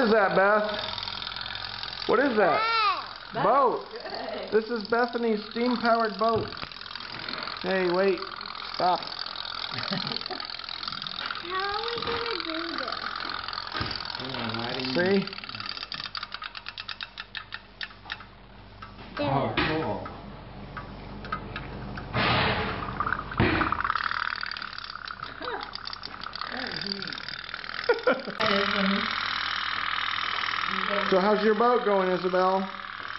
is that, Beth? What is that? Boat. Good. This is Bethany's steam-powered boat. Hey, wait. Stop. How are we going to do this? See? There. Oh, cool. So how's your boat going, Isabel?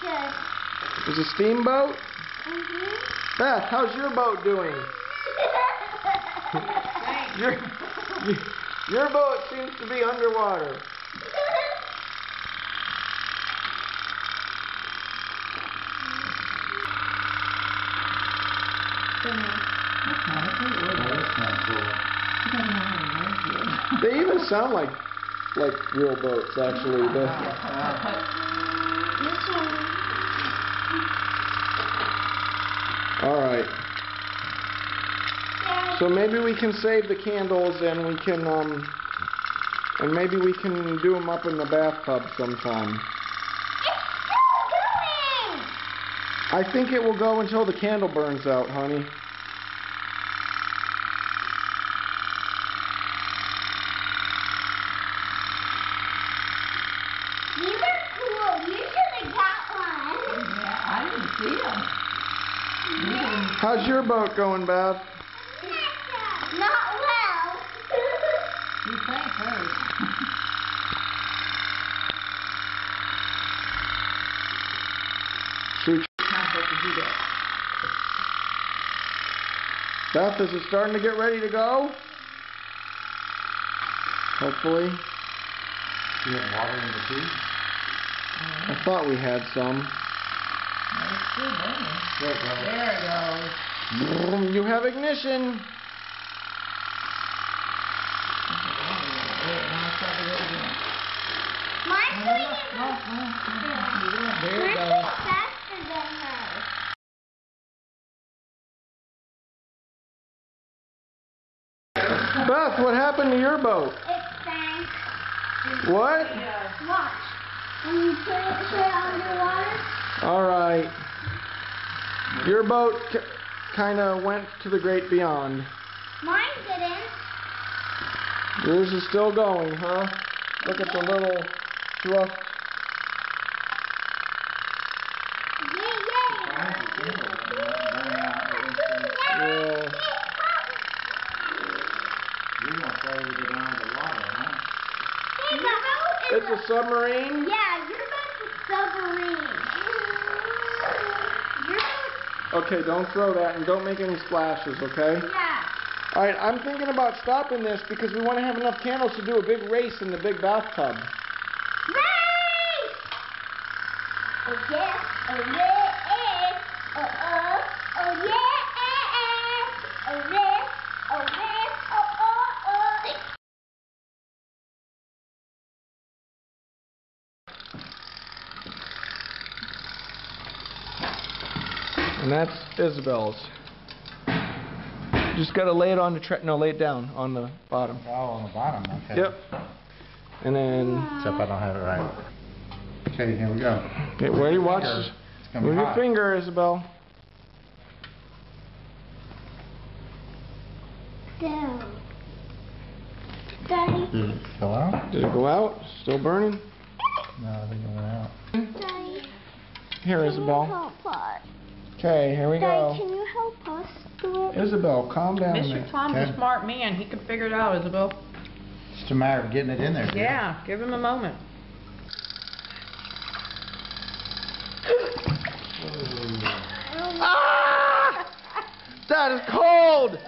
Good. Is it a steamboat? Mm-hmm. Beth, how's your boat doing? Your boat seems to be underwater. They even sound like real boats, actually. All right. So maybe we can save the candles, and we can and maybe we can do them up in the bathtub sometime. It's still going! I think it will go until the candle burns out, honey. These are cool. You should have got one. Yeah, I didn't see them. How's your boat going, Beth? Not well. You think hers. Shoot. Not supposed to do that. Beth, is it starting to get ready to go? Hopefully. You have water in the tube? I thought we had some. It's still burning. There it goes. There it goes. You have ignition. Mine's going There it Mine's goes. faster than hers. Beth, what happened to your boat? It sank. What? Watch. When you put it underwater. All right. Your boat kind of went to the great beyond. Mine didn't. Yours is still going, huh? Look at the little thrust. Yay, Yeah. You're going to play with it under the water, huh? It's a submarine? Yeah, your boat's a submarine. Your boat's... Okay, don't throw that and don't make any splashes, okay? Yeah. All right, I'm thinking about stopping this because we want to have enough candles to do a big race in the big bathtub. Race! Oh yeah, oh yeah, oh oh, oh yeah, oh yeah, oh yeah, oh oh. And that's Isabel's. Just gotta lay it on the lay it down on the bottom. Oh, on the bottom, okay. Yep. And then, Except I don't have it right. Okay, here we go. okay, where you watch, It's gonna be move your hot. finger, Isabel. Down. Daddy, Did it go out? Did it go out? Still burning? No, I think it went out. Daddy, Here, can you Isabel. help us? Okay, here we Daddy, go. can you help us do it? Isabel, calm down Mr. there. Tom's Okay. a smart man. He can figure it out, Isabel. It's just a matter of getting it in there. Yeah, give him a moment. Ah! That is cold!